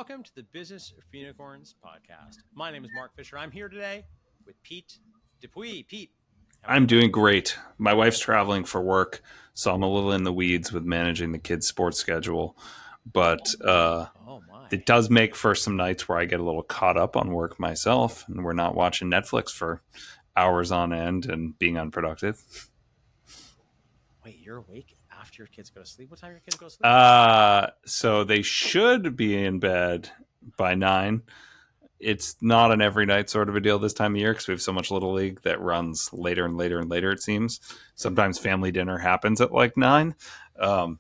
welcome to the Business of Unicorns podcast. My name is Mark Fisher. I'm here today with Pete Dupuis. Pete, how are I'm you? doing great. My wife's traveling for work, so I'm a little in the weeds with managing the kids' sports schedule. But Oh my! it does make for some nights where I get a little caught up on work myself, and we're not watching Netflix for hours on end and being unproductive. Wait, you're awake after your kids go to sleep? What time do your kids go to sleep? So they should be in bed by 9. It's not an every night sort of a deal this time of year because we have so much Little League that runs later and later and later, it seems. Sometimes family dinner happens at like 9. Um,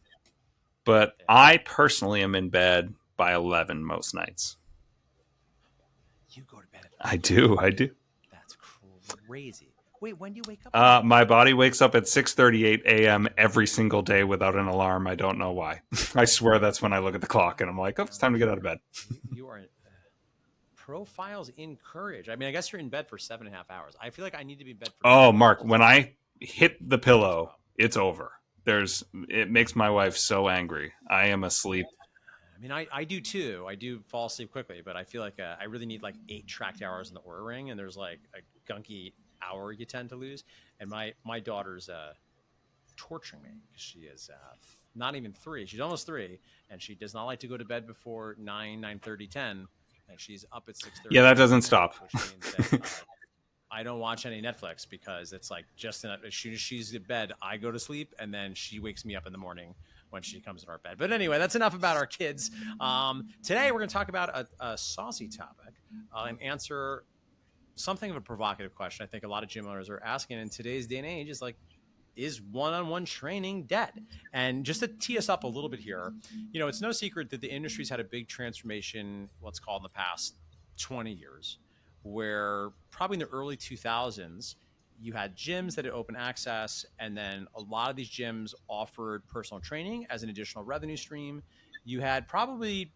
but Yeah. I personally am in bed by 11 most nights. You go to bed at I 11? do. I do. That's crazy. Wait, when do you wake up? My body wakes up at 6:38 a.m. every single day without an alarm. I don't know why. I swear that's when I look at the clock and I'm like, oh, it's time to get out of bed. You are profiles in courage. I mean, I guess you're in bed for 7.5 hours. I feel like I need to be in bed for. Oh, Mark, when I hit the pillow, it's over. It makes my wife so angry. I am asleep. I mean, I do too. I do fall asleep quickly, but I feel like I really need like 8 tracked hours in the Oura Ring, and there's like a gunky hour you tend to lose. And my daughter's torturing me because she is not even 3. She's almost 3, and she does not like to go to bed before 9:30, 10, and she's up at 6:30. Yeah, that doesn't stop. Which means that I don't watch any Netflix because it's like just as soon as she's in bed, I go to sleep, and then she wakes me up in the morning when she comes in our bed. But anyway, that's enough about our kids. Today, we're going to talk about a saucy topic and answer something of a provocative question I think a lot of gym owners are asking in today's day and age is one-on-one training dead? And just to tee us up a little bit here, it's no secret that the industry's had a big transformation, let's call it in the past 20 years, where probably in the early 2000s, you had gyms that had open access, and then a lot of these gyms offered personal training as an additional revenue stream. You had probably,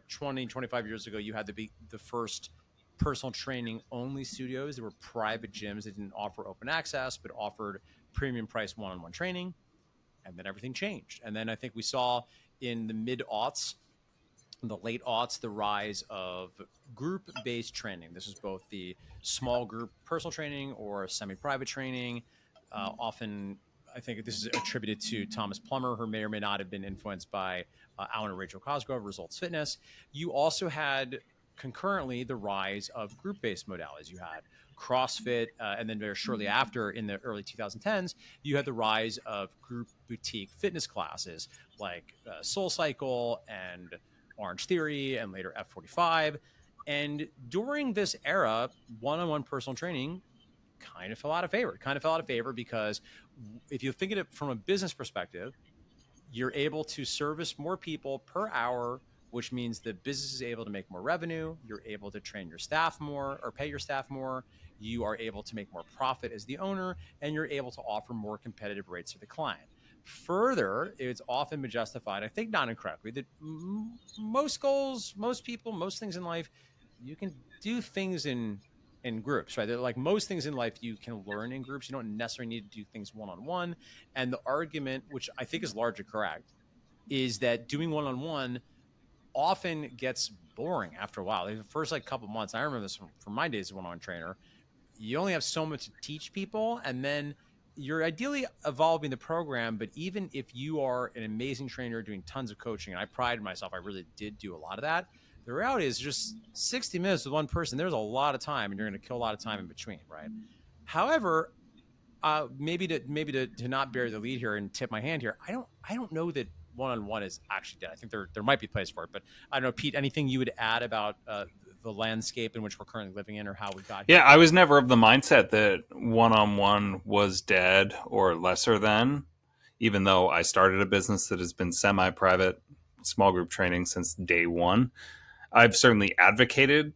20, 25 years ago, you had the first personal training only studios. There were private gyms that didn't offer open access, but offered premium price one-on-one training. And then everything changed. And then I think we saw in the mid-aughts, the late aughts, the rise of group-based training. This is both the small group personal training or semi-private training. Often, I think this is attributed to Thomas Plummer, who may or may not have been influenced by Alan and Rachel Cosgrove, Results Fitness. You also had concurrently the rise of group-based modalities. You had CrossFit, and then very shortly after, in the early 2010s, you had the rise of group boutique fitness classes like SoulCycle and Orange Theory, and later F45. And during this era, one-on-one personal training kind of fell out of favor because if you think of it from a business perspective, you're able to service more people per hour, which means the business is able to make more revenue. You're able to train your staff more or pay your staff more. You are able to make more profit as the owner, and you're able to offer more competitive rates to the client. Further, it's often been justified, I think not incorrectly, that most goals, most people, most things in life, you can do things in groups, right? They're like most things in life you can learn in groups. You don't necessarily need to do things one-on-one. And the argument, which I think is largely correct, is that doing one-on-one often gets boring after a while. The first couple months, I remember this from my days as a one-on-one trainer, you only have so much to teach people, and then you're ideally evolving the program. But even if you are an amazing trainer doing tons of coaching, and I pride myself, I really did do a lot of that, the reality is just 60 minutes with one person, there's a lot of time, and you're going to kill a lot of time in between, right? However, maybe to not bury the lead here and tip my hand here, I don't know that one-on-one is actually dead. I think there might be a place for it, but I don't know, Pete, anything you would add about the landscape in which we're currently living in, or how we got here? Yeah, I was never of the mindset that one-on-one was dead or lesser than, even though I started a business that has been semi-private small group training since day one. I've certainly advocated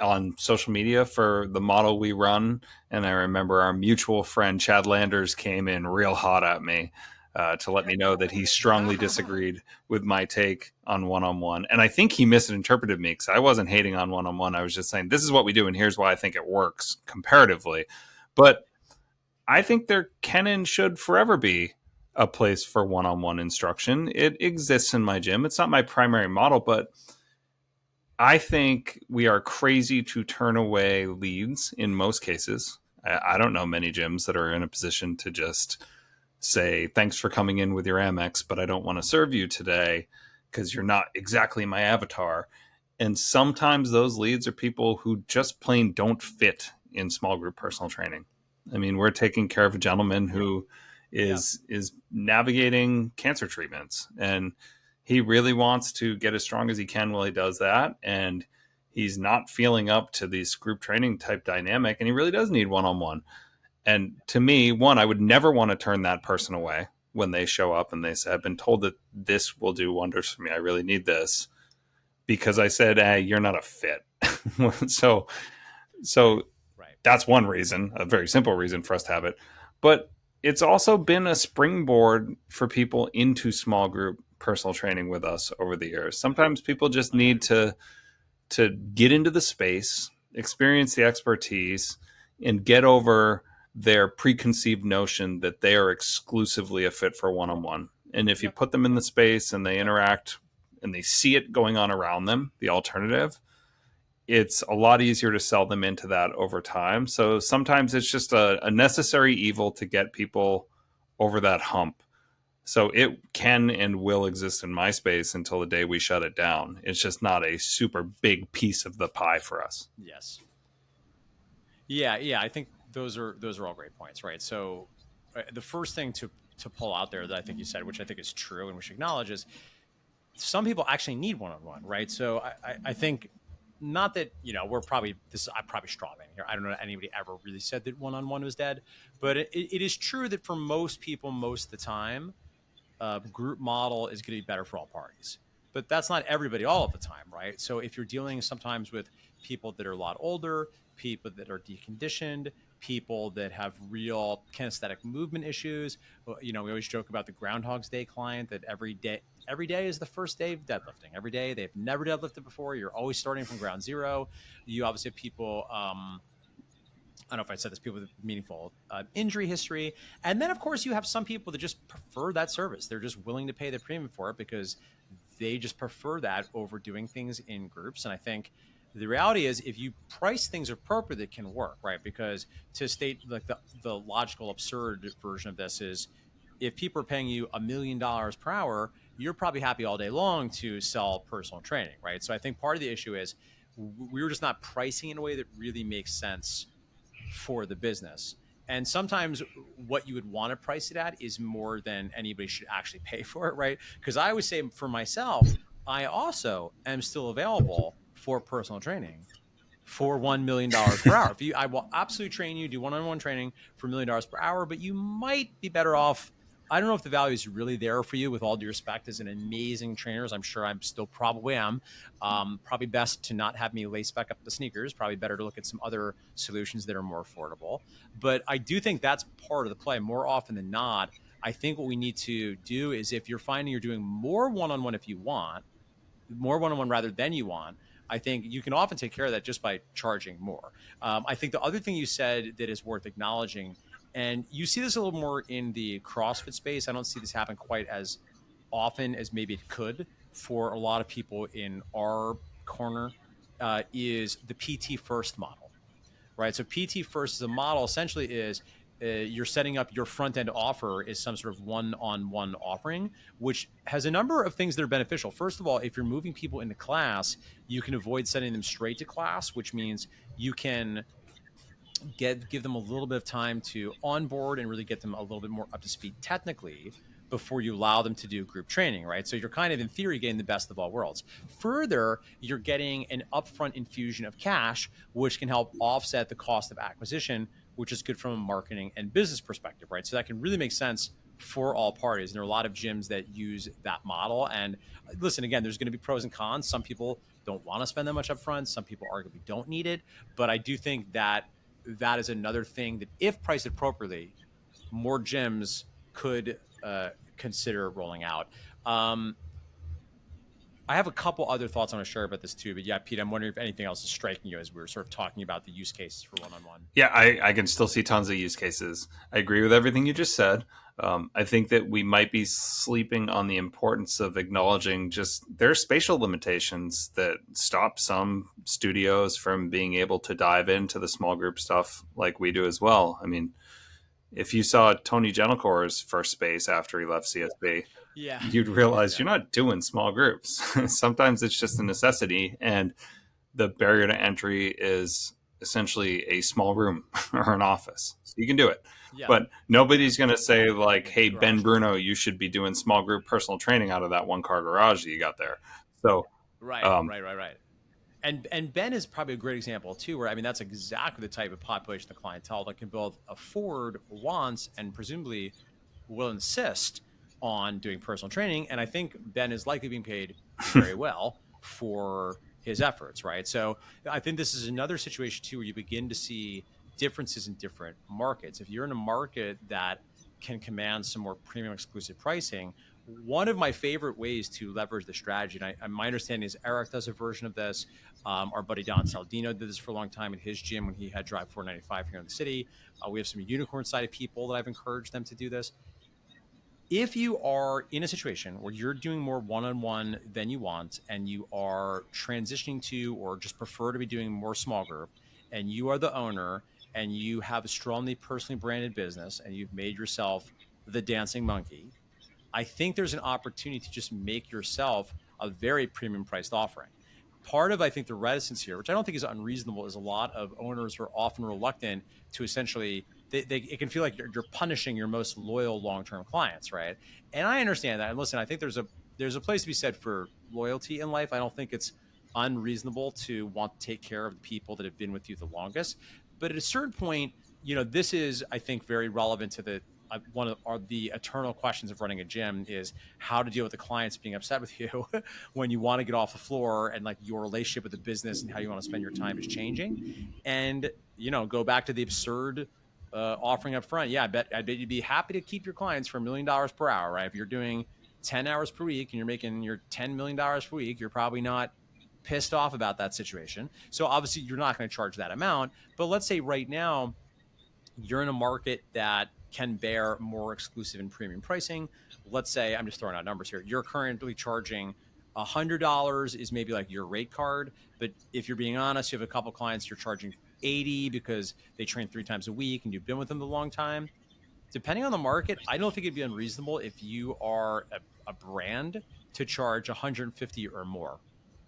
on social media for the model we run, and I remember our mutual friend Chad Landers came in real hot at me to let me know that he strongly disagreed with my take on one-on-one. And I think he misinterpreted me because I wasn't hating on one-on-one. I was just saying, this is what we do, and here's why I think it works comparatively. But I think there can and should forever be a place for one-on-one instruction. It exists in my gym. It's not my primary model, but I think we are crazy to turn away leads in most cases. I don't know many gyms that are in a position to just say, thanks for coming in with your Amex, but I don't want to serve you today because you're not exactly my avatar. And sometimes those leads are people who just plain don't fit in small group personal training. I mean, we're taking care of a gentleman who Yeah. is navigating cancer treatments, and he really wants to get as strong as he can while he does that. And he's not feeling up to this group training type dynamic, and he really does need one-on-one. And to me, one, I would never want to turn that person away when they show up and they say, I've been told that this will do wonders for me. I really need this, because I said, hey, you're not a fit. so Right. so Right. that's one reason, a very simple reason for us to have it. But it's also been a springboard for people into small group personal training with us over the years. Sometimes people just I need agree. to get into the space, experience the expertise, and get over their preconceived notion that they are exclusively a fit for one-on-one. And if you Yep. put them in the space and they Yep. interact and they see it going on around them, the alternative, it's a lot easier to sell them into that over time. So sometimes it's just a necessary evil to get people over that hump. So it can and will exist in my space until the day we shut it down. It's just not a super big piece of the pie for us. Yes. Yeah. Yeah. I think those are all great points, right? So the first thing to pull out there that I think you said, which I think is true and we should acknowledge, is some people actually need one-on-one, right? So I think, not that, we're probably this. I'm probably strawmanning here. I don't know if anybody ever really said that one-on-one was dead, but it is true that for most people, most of the time, group model is going to be better for all parties. But that's not everybody all of the time, right? So if you're dealing sometimes with people that are a lot older, people that are deconditioned, people that have real kinesthetic movement issues, we always joke about the Groundhog's Day client that every day is the first day of deadlifting. Every day they've never deadlifted before. You're always starting from ground zero. You obviously have people. I don't know if I said this, people with meaningful injury history. And then, of course, you have some people that just prefer that service. They're just willing to pay the premium for it because they just prefer that over doing things in groups. And I think the reality is, if you price things appropriately, it can work, right? Because to state like the logical, absurd version of this is, if people are paying you $1 million per hour, you're probably happy all day long to sell personal training, right? So I think part of the issue is we were just not pricing in a way that really makes sense for the business. And sometimes what you would want to price it at is more than anybody should actually pay for it, right? Because I always say for myself, I also am still available for personal training for $1 million per hour. I will absolutely train you, do one-on-one training for $1 million per hour, but you might be better off. I don't know if the value is really there for you. With all due respect, as an amazing trainer, as I'm sure I'm still probably am, probably best to not have me lace back up the sneakers. Probably better to look at some other solutions that are more affordable. But I do think that's part of the play. More often than not, I think what we need to do is, if you're finding you're doing more one-on-one, if you want more one-on-one rather than you want, I think you can often take care of that just by charging more. I think the other thing you said that is worth acknowledging, and you see this a little more in the CrossFit space. I don't see this happen quite as often as maybe it could for a lot of people in our corner, is the PT first model, right? So PT first is a model, essentially is, you're setting up your front end offer is some sort of one-on-one offering, which has a number of things that are beneficial. First of all, if you're moving people into class, you can avoid sending them straight to class, which means you can give them a little bit of time to onboard and really get them a little bit more up to speed technically before you allow them to do group training, right? So you're kind of, in theory, getting the best of all worlds. Further, you're getting an upfront infusion of cash, which can help offset the cost of acquisition, which is good from a marketing and business perspective, right? So that can really make sense for all parties. And there are a lot of gyms that use that model. And listen, again, there's going to be pros and cons. Some people don't want to spend that much upfront. Some people arguably don't need it. But I do think that is another thing that, if priced appropriately, more gyms could consider rolling out. I have a couple other thoughts I want to share about this too, but yeah, Pete, I'm wondering if anything else is striking you as we were sort of talking about the use cases for one-on-one. Yeah, I can still see tons of use cases. I agree with everything you just said I think that we might be sleeping on the importance of acknowledging just there are spatial limitations that stop some studios from being able to dive into the small group stuff like we do as well. I mean, if you saw Tony Gentilcore's first space after he left CSB, Yeah, you'd realize you're not doing small groups. Sometimes it's just a necessity, and the barrier to entry is essentially a small room or an office. So you can do it. yeah, But nobody's going to say, like, hey, Ben garage. Bruno, you should be doing small group personal training out of that one car garage that you got there. So, Right, um, right, right, right. And Ben is probably a great example too, where I mean that's exactly the type of population of clientele that can both afford, wants, and presumably will insist on doing personal training. And I think Ben is likely being paid very well for his efforts, right? So I think this is another situation too where you begin to see differences in different markets. If you're in a market that can command some more premium exclusive pricing, one of my favorite ways to leverage the strategy, and my understanding is Eric does a version of this. Our buddy Don Saldino did this for a long time in his gym when he had Drive 495 here in the city. We have some unicorn sided people that I've encouraged them to do this. If you are in a situation where you're doing more one-on-one than you want and you are transitioning to or just prefer to be doing more small group and you are the owner and you have a strongly personally branded business and you've made yourself the dancing monkey, I think there's an opportunity to just make yourself a very premium priced offering. Part of, I think, the reticence here, which I don't think is unreasonable, is a lot of owners are often reluctant to essentially, it can feel like you're punishing your most loyal long-term clients, right? And I understand that. And listen, I think there's a place to be said for loyalty in life. I don't think it's unreasonable to want to take care of the people that have been with you the longest. But at a certain point, this is, I think, very relevant to one of the eternal questions of running a gym is how to deal with the clients being upset with you when you want to get off the floor and like your relationship with the business and how you want to spend your time is changing. And, go back to the absurd offering up front. Yeah, I bet you'd be happy to keep your clients for $1 million per hour, right? If you're doing 10 hours per week and you're making your $10 million per week, you're probably not pissed off about that situation. So obviously you're not going to charge that amount. But let's say right now, you're in a market that can bear more exclusive and premium pricing. Let's say, I'm just throwing out numbers here. You're currently charging $100 is maybe like your rate card. But if you're being honest, you have a couple clients, you're charging 80 because they train 3 times a week and you've been with them a long time. Depending on the market, I don't think it'd be unreasonable if you are a brand to charge 150 or more,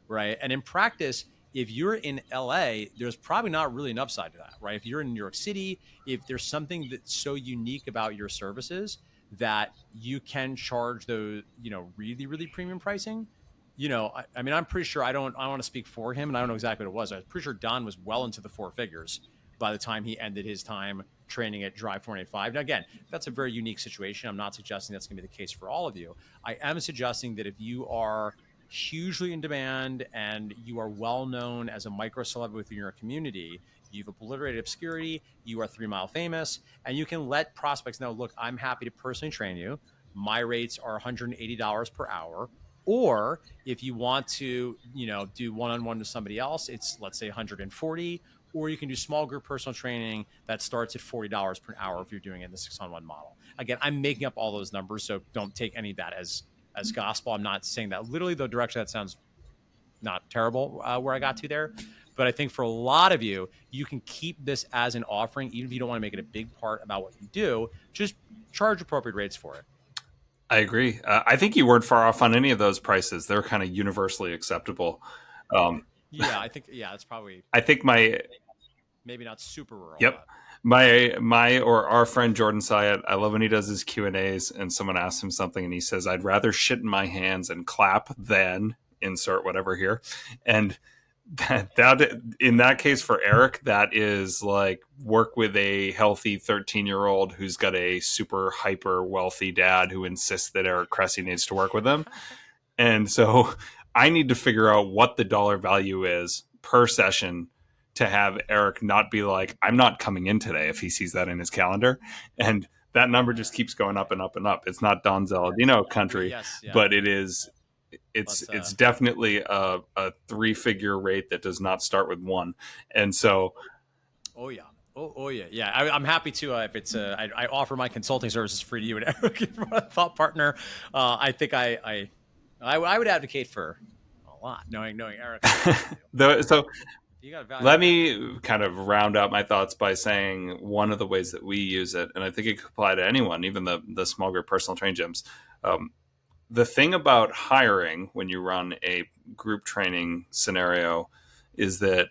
right? And in practice, if you're in LA, there's probably not really an upside to that, right? If you're in New York City, if there's something that's so unique about your services that you can charge those, really, really premium pricing, I mean, I'm pretty sure I don't want to speak for him and I don't know exactly what it was. I was pretty sure Don was well into the four figures by the time he ended his time training at Drive 485. Now, again, that's a very unique situation. I'm not suggesting that's going to be the case for all of you. I am suggesting that if you are hugely in demand and you are well known as a micro celeb within your community, you've obliterated obscurity, you are 3 Mile famous, and you can let prospects know, look, I'm happy to personally train you. My rates are $180 per hour. Or if you want to, do one-on-one with somebody else, it's let's say 140, or you can do small group personal training that starts at $40 per hour if you're doing it in the 6-on-1 model. Again, I'm making up all those numbers, so don't take any of that as gospel. I'm not saying that literally, though direction that sounds not terrible where I got to there. But I think for a lot of you, you can keep this as an offering, even if you don't want to make it a big part about what you do, just charge appropriate rates for it. I agree. I think you weren't far off on any of those prices. They're kind of universally acceptable. Yeah, I think, yeah, it's probably I think my maybe not super rural, Yep. but My or our friend Jordan Syed, I love when he does his Q&As and someone asks him something and he says, I'd rather shit in my hands and clap than insert whatever here. And that in that case for Eric, that is like work with a healthy 13-year-old who's got a super hyper wealthy dad who insists that Eric Cressy needs to work with him. And so I need to figure out what the dollar value is per session to have Eric not be like, I'm not coming in today if he sees that in his calendar. And that number just keeps going up and up and up. It's not Don Zaladino country, yes, yeah. but it's definitely a 3-figure rate that does not start with one. And so, Oh yeah. Oh yeah, yeah. I'm happy to. If it's, I offer my consulting services free to you and Eric, if you're a thought partner. I think I would advocate for a lot, knowing Eric and what you do. So If you got value let add, me kind of round out my thoughts by saying one of the ways that we use it, and I think it could apply to anyone, even the small group personal train gyms. Um, the thing about hiring when you run a group training scenario is that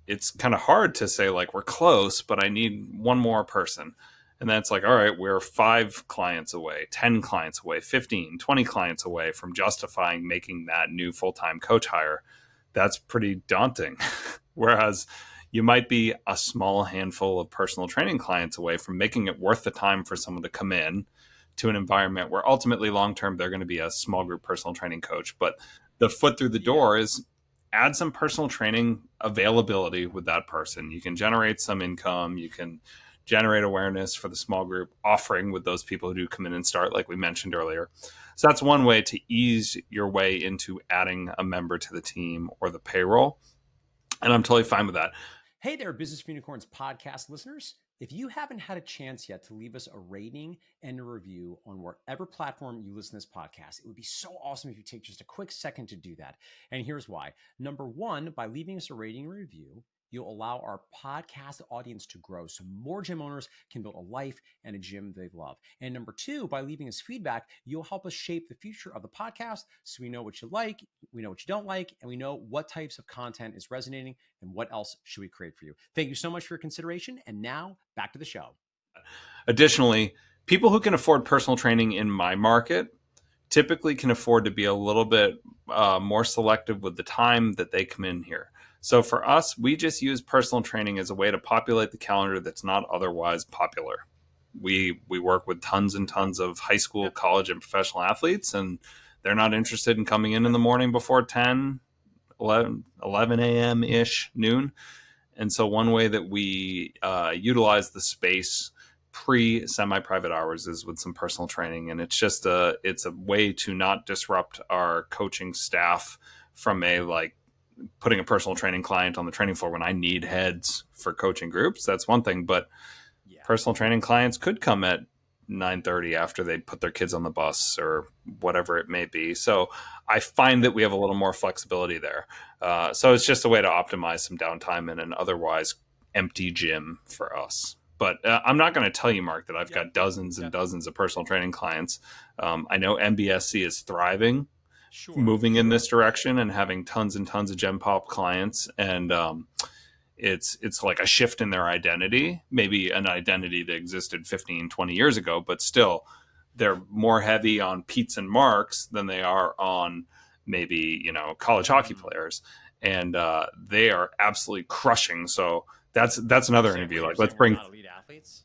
it's kind of hard to say like we're close, but I need one more person. And that's like, all right, we're 5 clients away, 10 clients away, 15, 20 clients away from justifying making that new full-time coach hire. That's pretty daunting. Whereas you might be a small handful of personal training clients away from making it worth the time for someone to come in to an environment where ultimately long term they're going to be a small group personal training coach. But the foot through the yeah, door is add some personal training availability with that person. You can generate some income, you can generate awareness for the small group offering with those people who do come in and start, like we mentioned earlier. So that's one way to ease your way into adding a member to the team or the payroll. And I'm totally fine with that. Hey there, Business for Unicorns podcast listeners. If you haven't had a chance yet to leave us a rating and a review on wherever platform you listen to this podcast, it would be so awesome if you take just a quick second to do that. And here's why. Number one, by leaving us a rating and review, you'll allow our podcast audience to grow so more gym owners can build a life and a gym they love. And number two, by leaving us feedback, you'll help us shape the future of the podcast so we know what you like, we know what you don't like, and we know what types of content is resonating and what else should we create for you. Thank you so much for your consideration. And now back to the show. Additionally, people who can afford personal training in my market typically can afford to be a little bit more selective with the time that they come in here. So for us, we just use personal training as a way to populate the calendar that's not otherwise popular. We work with tons and tons of high school, Yep. college, and professional athletes, and they're not interested in coming in the morning before 10, 11 a.m. ish, noon. And so one way that we utilize the space pre semi-private hours is with some personal training, and it's a way to not disrupt our coaching staff from a like putting a personal training client on the training floor when I need heads for coaching groups. That's one thing, but Yeah. personal training clients could come at 9:30 after they put their kids on the bus or whatever it may be. So I find that we have a little more flexibility there. So it's just a way to optimize some downtime in an otherwise empty gym for us. But I'm not going to tell you, Mark, that I've got dozens and dozens of personal training clients. I know MBSC is thriving, moving in this direction and having tons and tons of Gen Pop clients. And it's like a shift in their identity, maybe an identity that existed 15, 20 years ago, but still they're more heavy on Pete's and Marks than they are on maybe, college hockey players. And they are absolutely crushing. So that's another interview. Like, let's bring not elite athletes.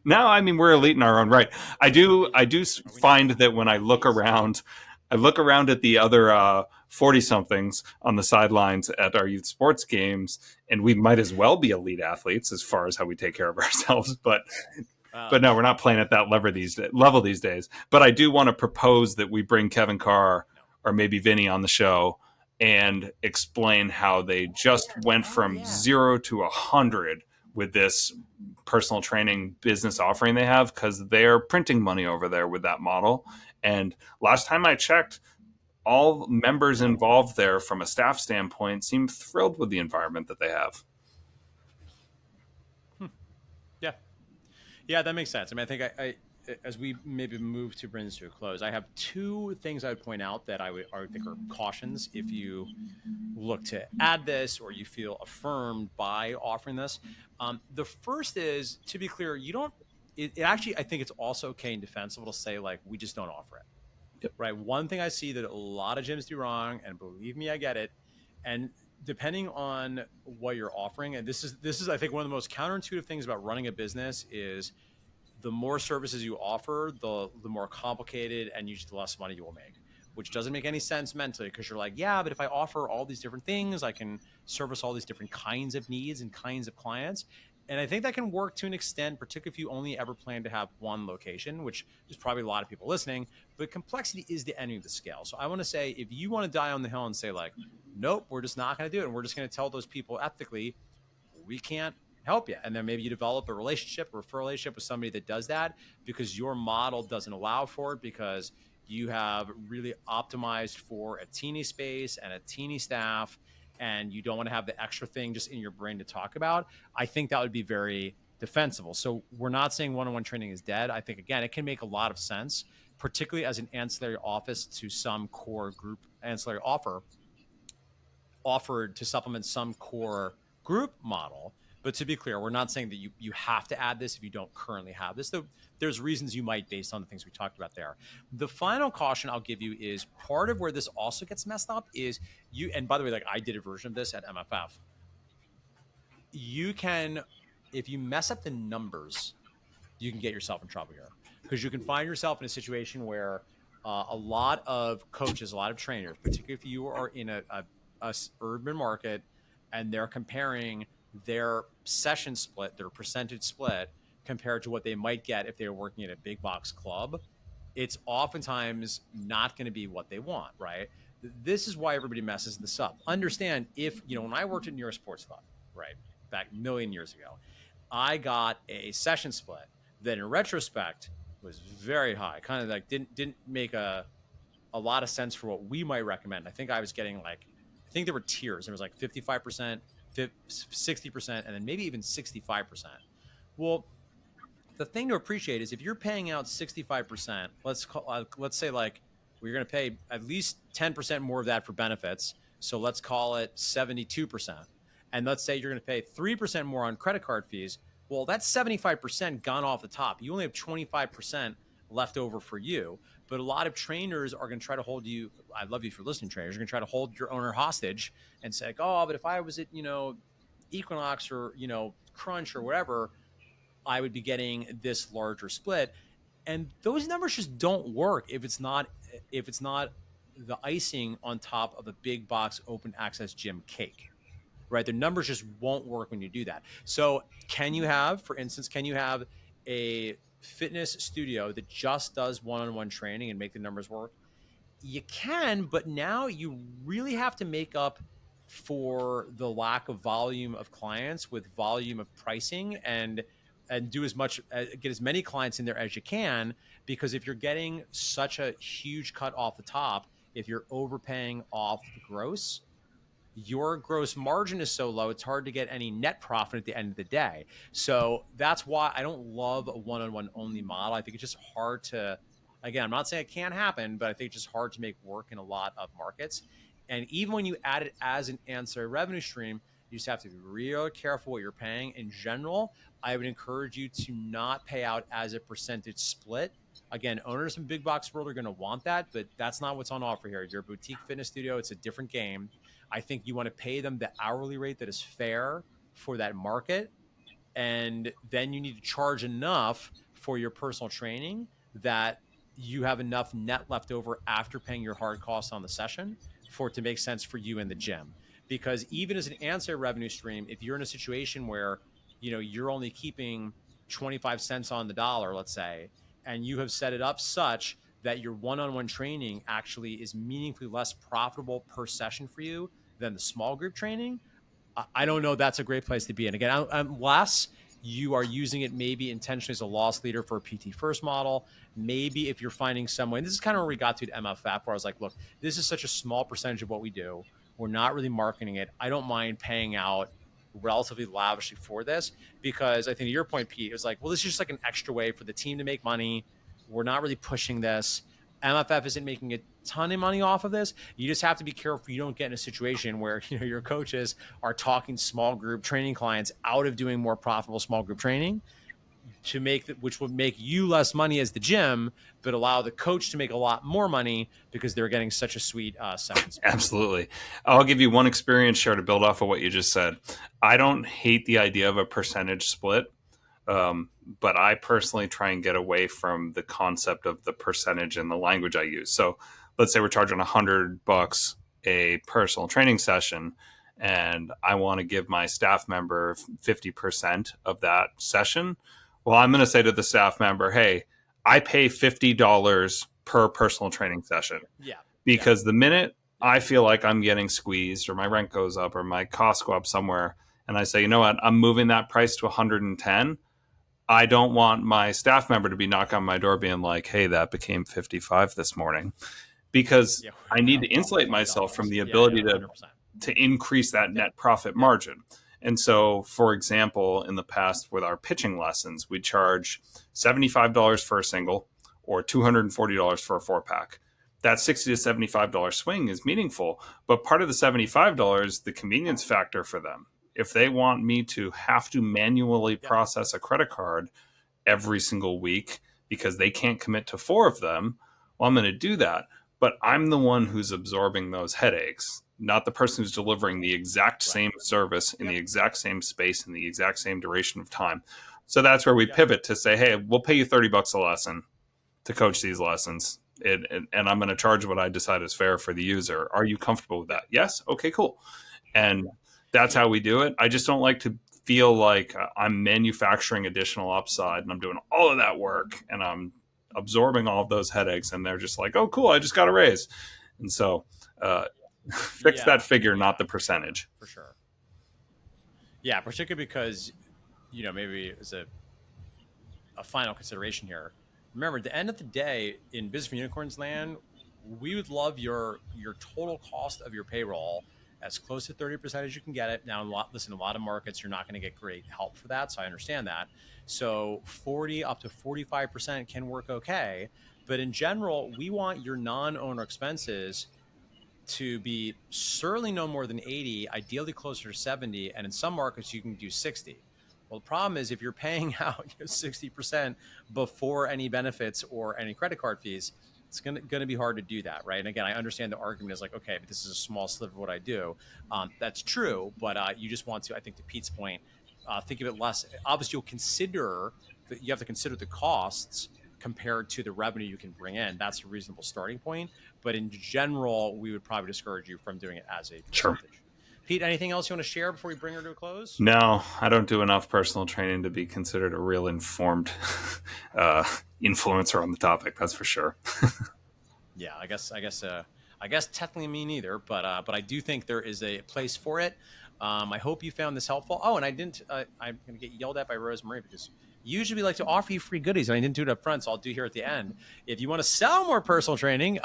no, I mean, we're elite in our own right. I do find that when I look around at the other 40 somethings on the sidelines at our youth sports games, and we might as well be elite athletes as far as how we take care of ourselves. But no, we're not playing at that level these days. But I do want to propose that we bring Kevin Carr or maybe Vinny on the show and explain how they just went from 0 to 100 with this personal training business offering they have, because they're printing money over there with that model. And last time I checked, all members involved there from a staff standpoint seem thrilled with the environment that they have. Yeah, that makes sense. I mean, I think I as we maybe move to bring this to a close, I have two things I would point out that I think are cautions if you look to add this or you feel affirmed by offering this. The first is, to be clear, you don't. It actually, I think it's also okay and defensible to say like we just don't offer it. Yep. Right. One thing I see that a lot of gyms do wrong, and believe me, I get it. And depending on what you're offering, and this is I think one of the most counterintuitive things about running a business is the more services you offer, the more complicated and usually the less money you will make, which doesn't make any sense mentally, because you're like, yeah, but if I offer all these different things, I can service all these different kinds of needs and kinds of clients. And I think that can work to an extent, particularly if you only ever plan to have one location, which there's probably a lot of people listening, but complexity is the enemy of the scale. So I want to say, if you want to die on the hill and say like, nope, we're just not going to do it, and we're just going to tell those people ethically, we can't help you. And then maybe you develop a relationship, a referral relationship with somebody that does that because your model doesn't allow for it because you have really optimized for a teeny space and a teeny staff and you don't want to have the extra thing just in your brain to talk about. I think that would be very defensible. So we're not saying one-on-one training is dead. I think, again, it can make a lot of sense, particularly as an ancillary office to some core group ancillary offered to supplement some core group model. But to be clear, we're not saying that you have to add this if you don't currently have this. Though there's reasons you might based on the things we talked about there. The final caution I'll give you is part of where this also gets messed up is you. And by the way, like I did a version of this at MFF. You can, if you mess up the numbers, you can get yourself in trouble here because you can find yourself in a situation where a lot of coaches, a lot of trainers, particularly if you are in a urban market and they're comparing their session split, their percentage split compared to what they might get if they were working at a big box club, it's oftentimes not going to be what they want, right? This is why everybody messes this up. Understand if, when I worked at New York Sports Club, right, back a million years ago, I got a session split that in retrospect was very high, kind of like didn't make a lot of sense for what we might recommend. I think I was getting I think there were tiers. There was like 55%, 60%, and then maybe even 65%. Well, the thing to appreciate is if you're paying out 65%, let's say we're going to pay at least 10% more of that for benefits. So let's call it 72%. And let's say you're going to pay 3% more on credit card fees. Well, that's 75% gone off the top. You only have 25% left over for you. But a lot of trainers are going to try to hold you. I love you for listening, trainers. You're going to try to hold your owner hostage and say, oh, but if I was at, Equinox or, Crunch or whatever, I would be getting this larger split. And those numbers just don't work if it's not the icing on top of a big box open access gym cake. Right? The numbers just won't work when you do that. So for instance, can you have a fitness studio that just does one-on-one training and make the numbers work? You can, but now you really have to make up for the lack of volume of clients with volume of pricing and do get as many clients in there as you can, because if you're getting such a huge cut off the top, if you're overpaying off the gross, your gross margin is so low, it's hard to get any net profit at the end of the day. So that's why I don't love a one-on-one only model. I think it's just hard to, again, I'm not saying it can't happen, but I think it's just hard to make work in a lot of markets. And even when you add it as an ancillary revenue stream, you just have to be real careful what you're paying. In general, I would encourage you to not pay out as a percentage split. Again, owners in big box world are going to want that, but that's not what's on offer here. You're a boutique fitness studio. It's a different game. I think you want to pay them the hourly rate that is fair for that market. And then you need to charge enough for your personal training that you have enough net left over after paying your hard costs on the session for it to make sense for you in the gym. Because even as an ancillary revenue stream, if you're in a situation where, you're only keeping 25 cents on the dollar, let's say, and you have set it up such that your one-on-one training actually is meaningfully less profitable per session for you than the small group training, I don't know that's a great place to be. And again, unless you are using it maybe intentionally as a loss leader for a PT first model, maybe if you're finding some way, and this is kind of where we got to at MFF, where I was like, look, this is such a small percentage of what we do. We're not really marketing it. I don't mind paying out relatively lavishly for this, because I think to your point, Pete, it was like, well, this is just like an extra way for the team to make money. We're not really pushing this. MFF isn't making a ton of money off of this. You just have to be careful you don't get in a situation where your coaches are talking small group training clients out of doing more profitable small group training which would make you less money as the gym, but allow the coach to make a lot more money because they're getting such a sweet session. Absolutely. I'll give you one experience share to build off of what you just said. I don't hate the idea of a percentage split. But I personally try and get away from the concept of the percentage and the language I use. So let's say we're charging $100 a personal training session, and I want to give my staff member 50% of that session. Well, I'm going to say to the staff member, hey, I pay $50 per personal training session. Yeah. Because the minute I feel like I'm getting squeezed or my rent goes up or my costs go up somewhere, and I say, you know what, I'm moving that price to 110. I don't want my staff member to be knocking on my door being like, hey, that became 55 this morning, because Yeah, I need I'm to off by insulate myself from $5. the Yeah, ability yeah, 100%. to increase that Yep, net profit yep, margin. And so, for example, in the past with our pitching lessons, we charge $75 for a single or $240 for a 4-pack. That $60 to $75 swing is meaningful, but part of the $75, the convenience factor for them. If they want me to have to manually yep, process a credit card every single week because they can't commit to 4 of them, well, I'm going to do that. But I'm the one who's absorbing those headaches, not the person who's delivering the exact right. same service in the Yep, exact same space in the exact same duration of time. So that's where we yep, pivot to say, hey, we'll pay you $30 a lesson to coach these lessons. And I'm going to charge what I decide is fair for the user. Are you comfortable with yep. that? Yes. Okay, cool. And that's Pete, how we do it. I just don't like to feel like I'm manufacturing additional upside and I'm doing all of that work and I'm absorbing all of those headaches. And they're just like, oh, cool, I just got a raise. And so uh, fix that yeah, figure, yeah, not the percentage. for sure. Yeah, particularly because, maybe as a final consideration here. Remember, at the end of the day, in Business for Unicorns land, we would love your total cost of your payroll as close to 30% as you can get it. Now, listen, a lot of markets, you're not going to get great help for that. So I understand that. So 40 up to 45% can work okay. But in general, we want your non-owner expenses to be certainly no more than 80, ideally closer to 70. And in some markets, you can do 60. Well, the problem is if you're paying out 60% before any benefits or any credit card fees, it's going to be hard to do that, right? And again, I understand the argument is like, okay, but this is a small sliver of what I do. That's true, but you just want to, I think to Pete's point, think of it less. Obviously, you have to consider the costs compared to the revenue you can bring in. That's a reasonable starting point. But in general, we would probably discourage you from doing it as a Sure. percentage. Pete, anything else you want to share before we bring her to a close? No, I don't do enough personal training to be considered a real informed influencer on the topic. That's for sure. Yeah, I guess technically me neither, but I do think there is a place for it. I hope you found this helpful. Oh, and I didn't. I'm going to get yelled at by Rosemary because usually we like to offer you free goodies, and I didn't do it up front, so I'll do here at the end. If you want to sell more personal training,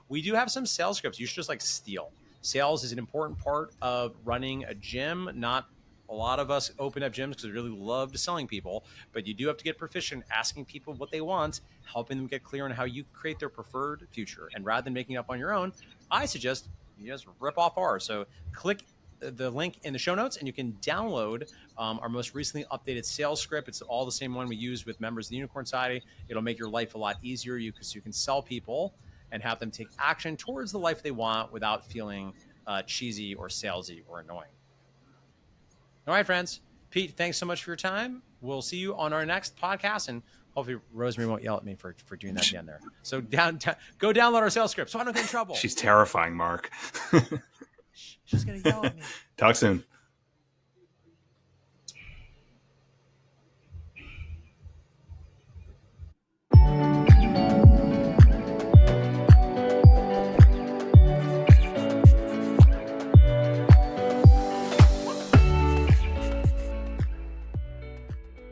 we do have some sales scripts. You should just steal. Sales is an important part of running a gym. Not a lot of us open up gyms because we really love selling people, but you do have to get proficient asking people what they want, helping them get clear on how you create their preferred future. And rather than making it up on your own, I suggest you just rip off ours. So click the link in the show notes and you can download our most recently updated sales script. It's all the same one we use with members of the Unicorn Society. It'll make your life a lot easier because you can sell people and have them take action towards the life they want without feeling cheesy or salesy or annoying. All right, friends. Pete, thanks so much for your time. We'll see you on our next podcast, and hopefully Rosemary won't yell at me for doing that at the end there. So go download our sales script so I don't get in trouble. She's terrifying, Mark. She's going to yell at me. Talk soon.